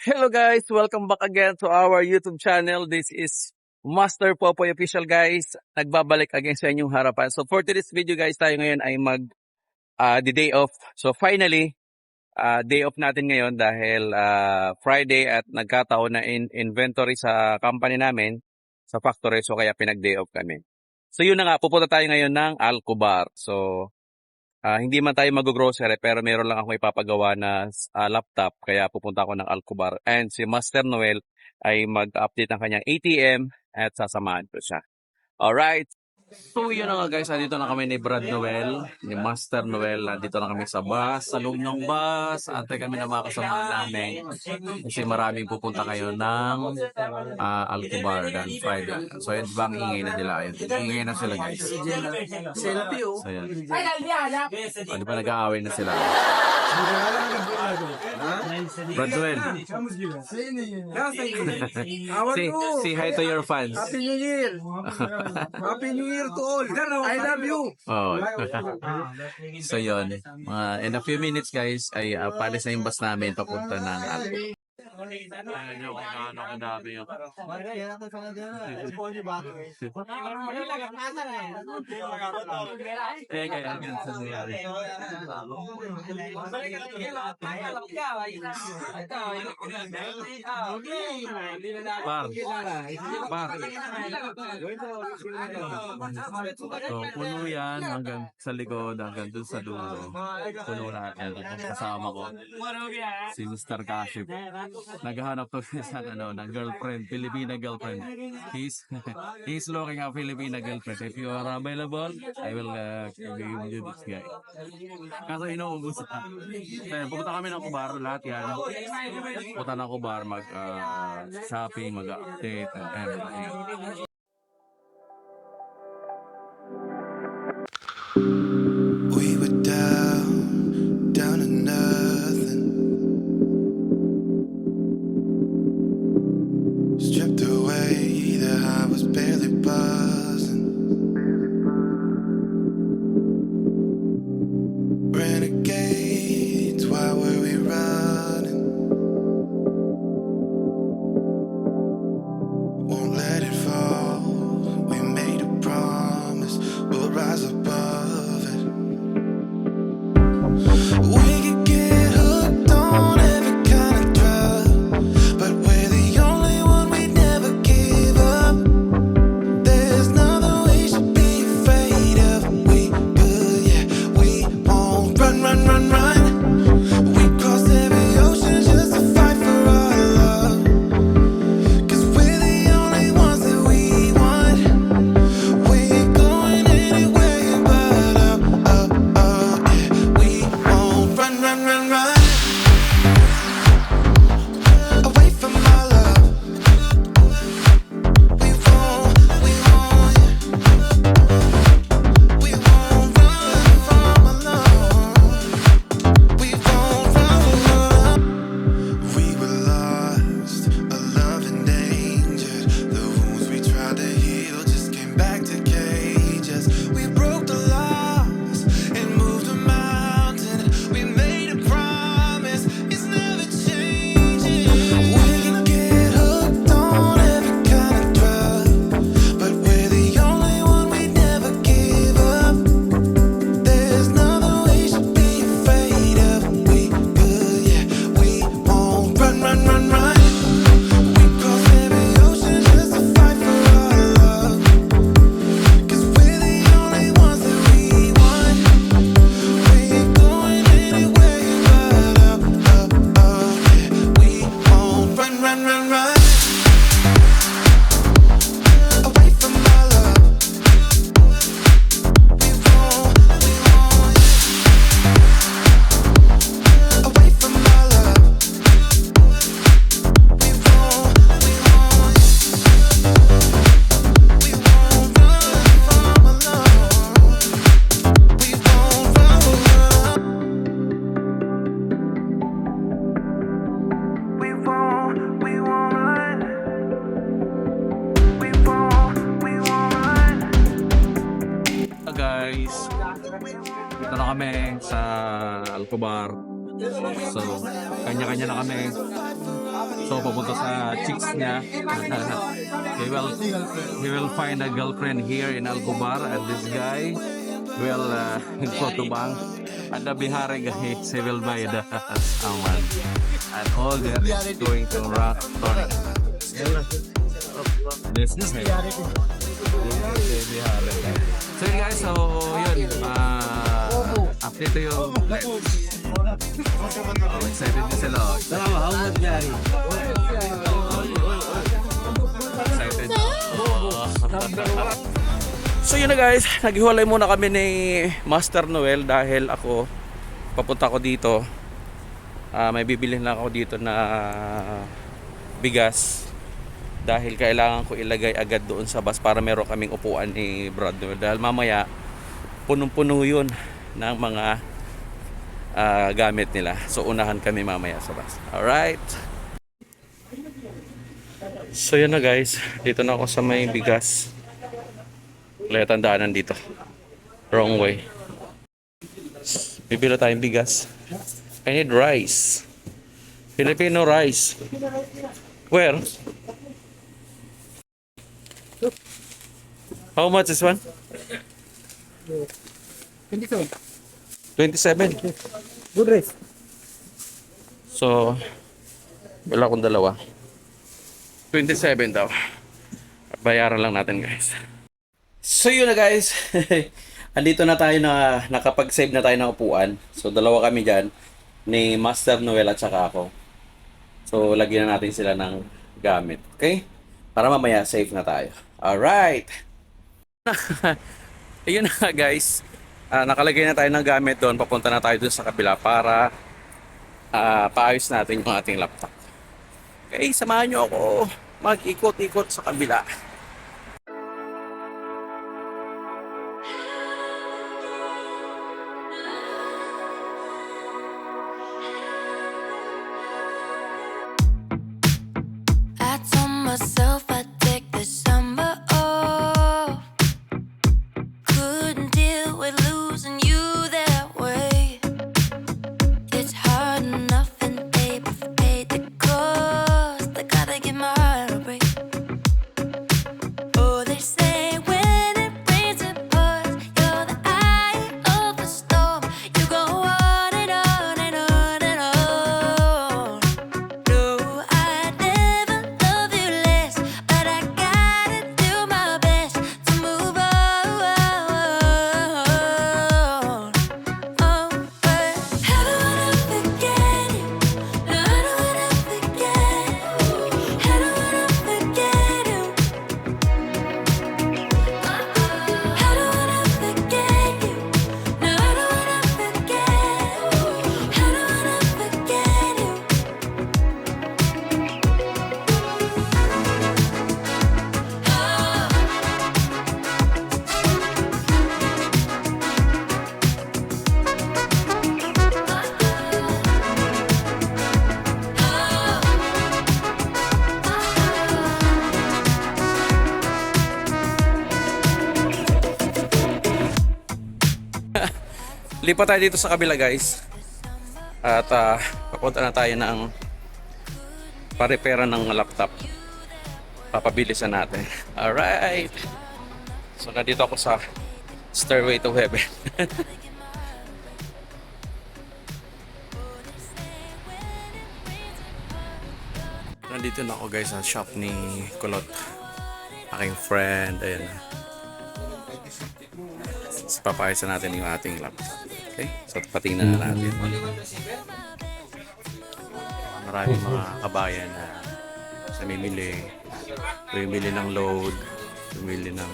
Hello guys, welcome back again to our YouTube channel. This is Master Popoy Official guys. Nagbabalik again sa inyong harapan. So for today's video guys, tayo ngayon ay the day off. So finally, day off natin ngayon dahil Friday at nagkataon na inventory sa company namin, sa factory. So kaya pinag-day off kami. So yun na nga, pupunta tayo ngayon ng Alcobar. So hindi man tayo mag-grocery pero meron lang akong ipapagawa na laptop kaya pupunta ako ng Alcobar. And si Master Noel ay mag-update ng kanyang ATM at sasamahan ko siya. Alright. So yun na nga guys, nandito na kami ni Brad Noel, ni Master Noel. Nandito na kami sa bus, sa loob ng bus. Antay kami na mga kasama namin. Kasi maraming pupunta kayo ng Alcobar dan Friday. So yun bang ingay na nila ayun. Ingay na sila guys. Selfie oh. So yun. Di ba nag-aaway na sila? Brad Noel, say hi to your fans. Happy New Year! Happy New Year to all! I love you! Oh. So yun, in a few minutes guys ay palis na yung bus namin papunta ng Alcobar. Ayan yung kanabi yung so, puno yan hanggang sa likod, hanggang dun sa dulo. Puno natin. Kasama ko si Mr. Kashif. Naghahanap to sa ng girlfriend, Filipina girlfriend. He's looking a Filipina girlfriend. If you are available, I will give you this guy. Kaso inuubos na. Pupunta kami ng Kubar, lahat yan. Pupunta ng Kubar, shopping, mag-update, and everything. We were down to nothing, stripped away, the high was barely buzzing. Renegades, why were we running? Won't let it fall, we made a promise, we'll rise above it. We could get hooked on every kind of drug, but we're the only one, we never give up. There's nothing we should be afraid of. We good, yeah, we won't run, run, run, run. We cross every ocean just to fight for our love, 'cause we're the only ones that we want. We ain't going anywhere but up, yeah. We won't run, run, run, run away from our love. We won't, yeah. We won't run from our love. We won't run. We were lost, a love endangered. The wounds we tried to heal just came back to cage us. We broke the laws and moved a mountain. We made a promise, it's never changing. We can get hooked on every kind of drug, but we're the only one, we never give up. There's nothing we should be afraid of. We good, yeah, we won't run, run, run, run. We cross every ocean just to fight for our love, 'cause we're the only ones that we want. We ain't going anywhere but up, yeah. We won't run, run, run, run away from our love. We won't, away from our love. We won't, we won't run from our love. We won't run. We won't run. We won't run. Guys, dito na kami sa Alcobar. So, kanya-kanya na kami. So, papunta sa chicks niya. He will find a girlfriend here in Alcobar, and this guy will go to bank. At the Bihari guys, he will buy the aman. And all that is going to rock. This is Bihari. So yun guys, so yun, update to yung excited din sila. Excited. So yun na guys, naghiwalay muna kami ni Master Noel dahil ako, papunta ko dito. May bibilhin lang ako dito na bigas. Dahil kailangan ko ilagay agad doon sa bus para meron kaming upuan ni Brad Noel. Dahil mamaya, punong-puno yun ng mga gamit nila. So unahan kami mamaya sa bus. Alright. So yan na guys, dito na ako sa may bigas. Kaya tandaanan dito. Wrong way. Bibili tayong bigas. I need rice. Filipino rice. Where? How much is one? 27. 27. Good rice. So, wala akong dalawa. 27 daw. Bayaran lang natin guys. So yun na guys. Andito na tayo na nakapag-save na tayo ng upuan. So dalawa kami dyan. Ni Master Noel at saka ako. So lagyan na natin sila ng gamit. Okay? Para mamaya safe na tayo. Alright. Ayun na guys. Nakalagay na tayo ng gamit doon. Papunta na tayo doon sa kabila para paayos natin yung ating laptop. Okay, samahan nyo ako mag-ikot-ikot sa kabila. I told myself I'd take the summer off. Couldn't deal with losing you that way. It's hard enough and babe, I've paid the cost. I gotta get my heart a break. Oh, they say when it rains it pours. You're the eye of the storm. You go on and on and on and on. No, I'd never love you less, but I gotta do my best to move on. Oh, but I don't wanna forget you. No, I don't wanna forget. I don't wanna forget you. I don't wanna forget you. No, I don't wanna forget. I don't wanna forget you. Lipat tayo dito sa kabila guys. At papunta na tayo ng parepera ng laptop. Papabilisan natin. Alright. So nandito ako sa Stairway to Heaven. Nandito na ako guys sa shop ni Kulot. Aking friend. Ayan. Papayos natin yung ating laptop. Okay? So patingnan na natin. Maraming mga kabayan na bumili ng load, bumili ng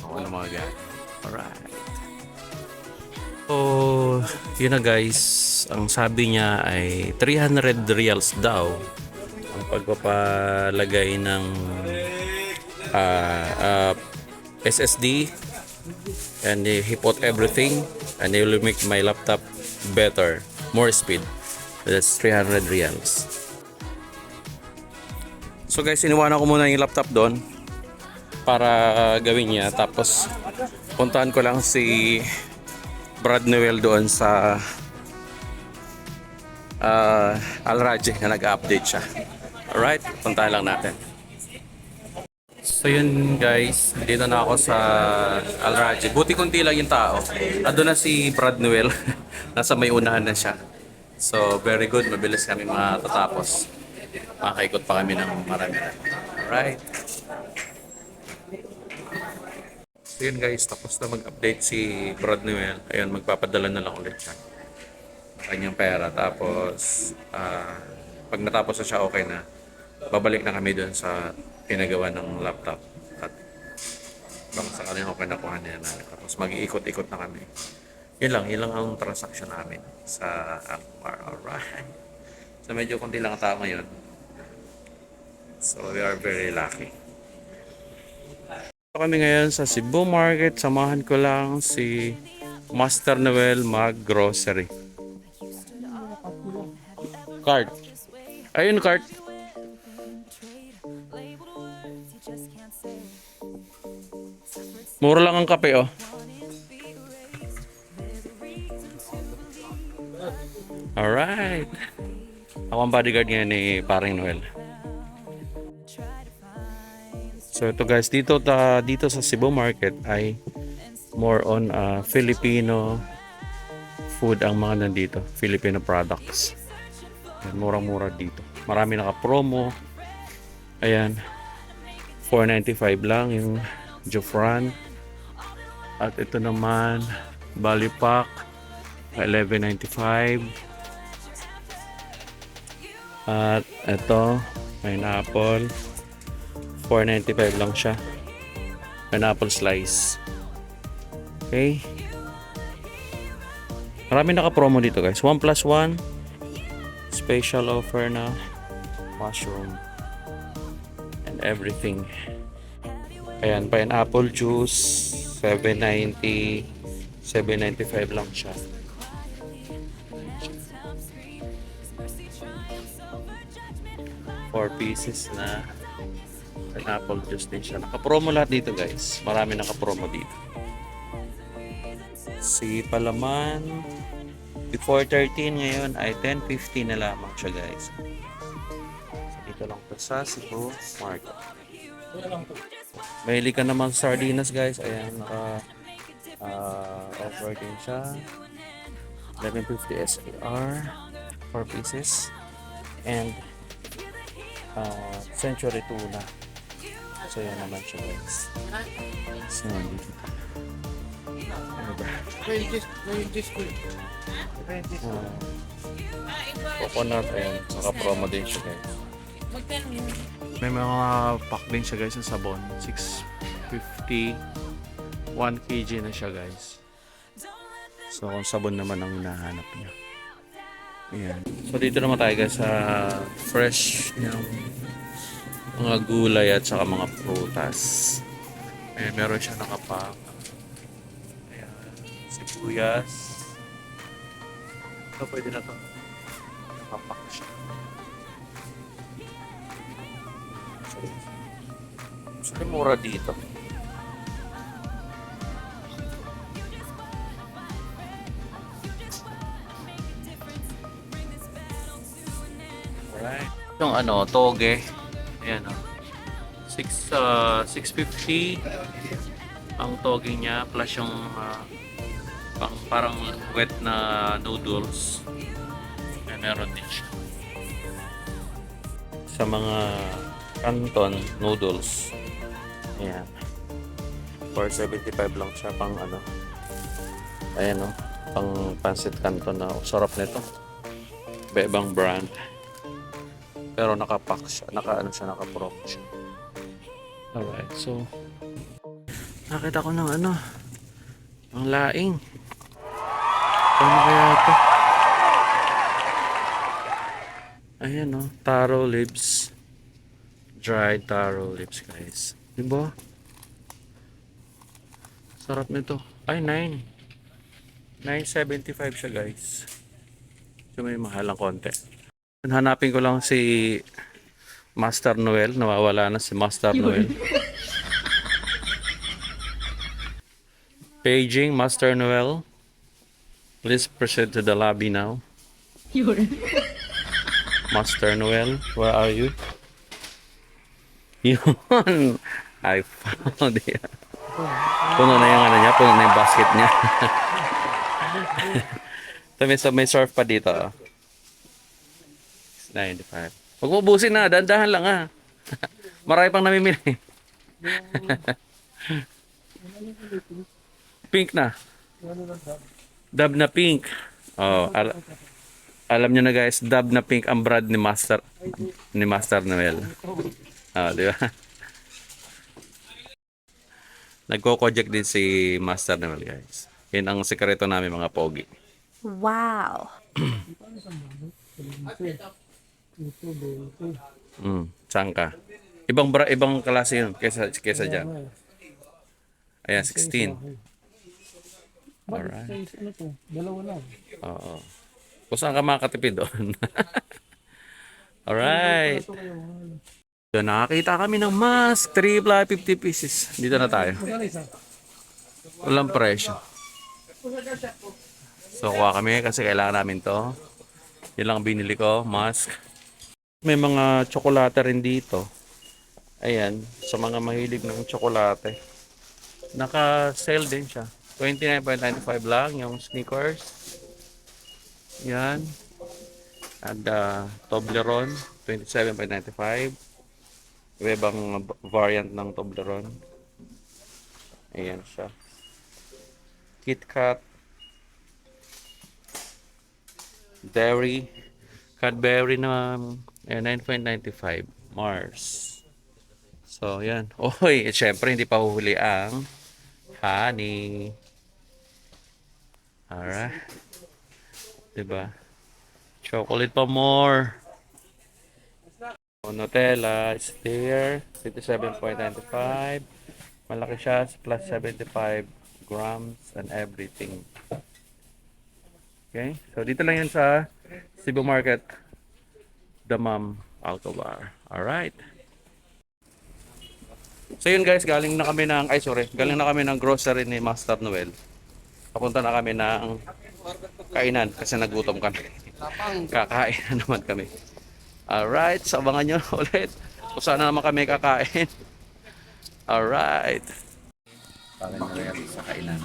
ano mga gamit. Alright. So, yun na guys. Ang sabi niya ay 300 reals daw ang pagpapalagay ng SSD, and he put everything and he will make my laptop better, more speed. That's 300 reals. So guys, iniwanan ko muna yung laptop doon para gawin niya, tapos puntahan ko lang si Brad Noel doon sa Al Rajeh na nag-update siya. Alright, puntahan lang natin. So yun guys, dito na ako sa Al Rajeh. Buti konti lang yung tao. Ando na si Brad Noel. Nasa may unahan na siya. So very good, mabilis kami matatapos. Makaikot pa kami ng marami. Alright. So yun guys, tapos na mag-update si Brad Noel. Ayun, magpapadala na lang ulit siya. Kanyang pera. Tapos, pag natapos na siya, okay na. Babalik na kami doon sa pinagawa ng laptop. At baka sa kanya okay na kuha niya na. Tapos mag-iikot-ikot na kami. Yun lang ang transaction namin sa Akbar. Alright. So medyo konti lang ang tao ngayon. So we are very lucky. Kami ngayon sa Cebu Market. Samahan ko lang si Master Noel mag-grocery. Cart. Ayun, cart. Mura lang ang kape, oh. Alright. Ako ang bodyguard ngayon ni Paring Noel. So ito guys, dito sa Cebu Market ay more on Filipino food ang mga nandito, Filipino products. Ayan, murang-mura dito. Marami naka-promo. Ayan, 4.95 lang yung Jofran. At ito naman, Balipak, 11.95. At ito, pineapple, 4.95 lang siya. Pineapple slice. Okay. Marami naka-promo dito guys. 1 plus 1. Special offer na mushroom. And everything. Ayan, pineapple juice. 7.90. 7.95 lang siya. Four pieces na pineapple juice din siya. Naka-promo lahat dito guys. Marami naka-promo dito. Si palaman before 13 ngayon ay 10.50 na lamang siya guys. So, dito lang po sa Cebu Market. Mahili ka naman sardinas guys. Ayan, naka offer din siya. 11.50 SAR 4 pieces. And Century Tuna. So yan naman siya guys. So dito. Ano ba? Coconut, ayan. Naka-promo din siya guys. May mga pack din siya guys ng sabon. 650. 1 kg na siya guys. So kung sabon naman ang hinahanap niya. Ayan. So dito naman tayo guys sa fresh yung mga gulay at saka mga prutas. Ayan, meron siya nakapack. Ayan, sibuyas. Ito pwede na to. Nakapack siya. So mura dito. Alright. Yung toge. Ayan o. 650 ang toge niya plus yung parang wet na noodles. Ayan, meron din siya. Sa mga canton noodles. Ayan. 475 lang siya pang ayan o. Pang pancit canton na sarap nito. Iba-ibang brand. Pero naka-pack siya, naka-promo siya. Alright, so nakita ko ng ang laing. Ano kaya ito? Ayan taro leaves. Dried taro leaves guys. Diba? Sarap nito. Ay, 9.75 siya guys. So may mahalang konti. Hanapin ko lang si Master Noel. Nawawala na si Master Noel. Paging Master Noel. Please proceed to the lobby now. Master Noel, where are you? Yun. I found it. Puno na yung ano niya, puno na yung basket niya. So, may surf pa dito. Oh. 95. Huwag mo ubusin na, dahan-dahan lang ah. Marami pang namimili. Pink na. Dab na pink. Oh, alam nyo na guys, dab na pink ang brand ni Master Noel. Oh, di ba? Nagko-project din si Master Noel guys. Yan ang sekreto namin mga pogi. Wow. Saan ka? Ibang klase yun kesa dyan. Ayan, 16. Alright. Ano to? Dalawa lang. Oo. Kung saan ka makakatipid doon. Alright. So, nakakita kami ng mask. 3 ply 50 pieces. Dito na tayo. Walang presyo. So, kuha kami kasi kailangan namin to. Yan lang binili ko. Mask. May mga tsokolate rin dito. Ayan. Sa mga mahilig ng tsokolate. Naka-sale din siya. 29.95 lang yung sneakers. Yan. At Toblerone, 27.95. Ibang variant ng Toblerone. Ayan siya. KitKat. Dairy. Cadbury na 9.95. Mars. So, yan. Oy, syempre hindi pa huhuli ang honey. Alright. Diba? Chocolate pa more. Nutella is there. 57.95. Malaki siya. Plus 75 grams and everything. Okay. So, dito lang yan sa Cebu Market. Damam Alcobar. Alright. So yun guys, galing na kami ng grocery ni Master Noel. Papunta na kami ng kainan kasi nagutom kami. Kakain na naman kami. Alright, so abangan nyo ulit kung saan na naman kami kakain. Alright. Panggal sa kainan.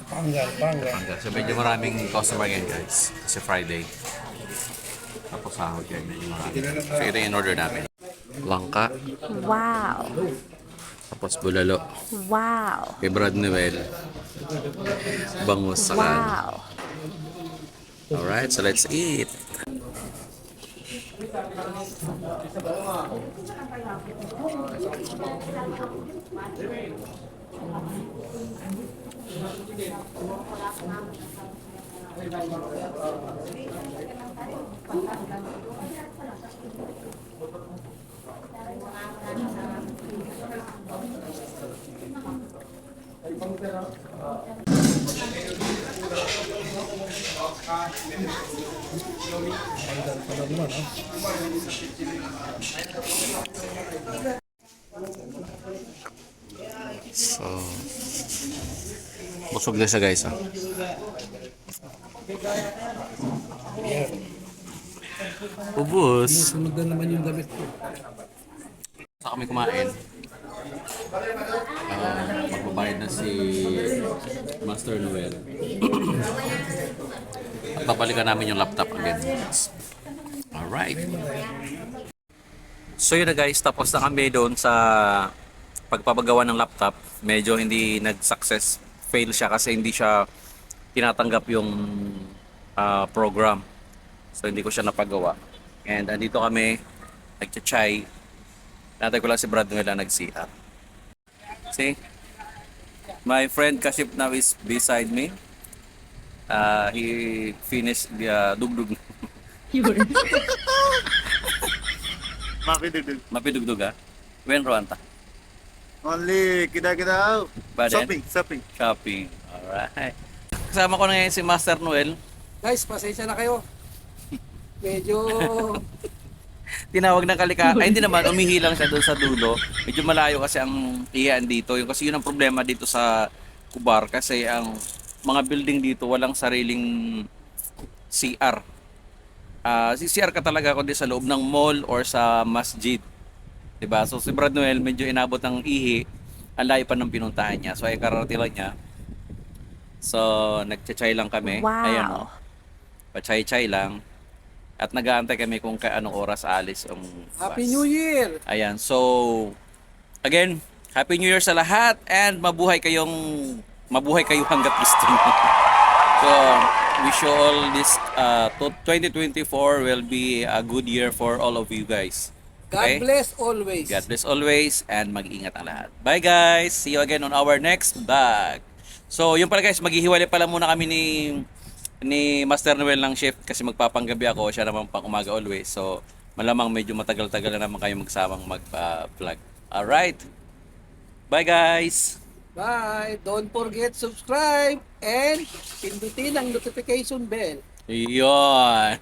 Panggal. So medyo maraming customer ngayon guys. Kasi Friday. Tapos sahod yan, medyo marami. So ito yung order namin. Langka. Wow. Tapos bulalo. Wow. Kay Brad Noel. Bangus sa kan. Wow. Alright, so let's eat. So, busog na siya guys. Ah. Ubus. Sunod na naman yung damit ko. Sa kami kumain. Magbabayad na si Master Noel. At babalikan namin yung laptop again. Alright. So yun na guys, tapos na kami doon sa pagpapagawa ng laptop. Medyo hindi nag-success. Fail siya kasi hindi siya tinatanggap yung program. So hindi ko siya napagawa. And andito kami, nagcha-chai. Natay ko lang si Brad Noel na nag-CR. See? My friend Kaship now is beside me. He finished the dugdug. Mapidugdug ha? When Rwanda? Only kita-kita Baden? shopping. Shopping. Alright. Kasama ko na ngayon si Master Noel. Guys, pasensya na kayo. Medyo Tinawag ng kalika. Ay hindi naman, umihi lang siya doon sa dulo. Medyo malayo kasi ang iyan dito. Yung, kasi yun ang problema dito sa Kubar. Kasi ang mga building dito walang sariling CR. CCR ka talaga kundi sa loob ng mall or sa masjid. 'Di ba? So si Brad Noel medyo inabot ng ihi, ang layo pa ng pinuntahan niya. So ay kararating lang niya. So nagchay lang kami. Wow. Ayan oh. Pa-chay-chay lang. At nag-aantay kami kung anong oras alis ang bus. Happy New Year! Ayan. So again, Happy New Year sa lahat and mabuhay kayo hanggat gusto niyo. So, wish you all this 2024 will be a good year for all of you guys. God bless always. God bless always and mag-ingat ang lahat. Bye guys! See you again on our next vlog. So, yun pala guys, maghihiwalay pala muna kami ni Master Noel ng shift kasi magpapanggabi ako, siya naman pang umaga always. So, malamang medyo matagal-tagal na naman kayo magsamang mag-vlog. Alright! Bye guys! Bye! Don't forget subscribe and pindutin ang notification bell. Yun!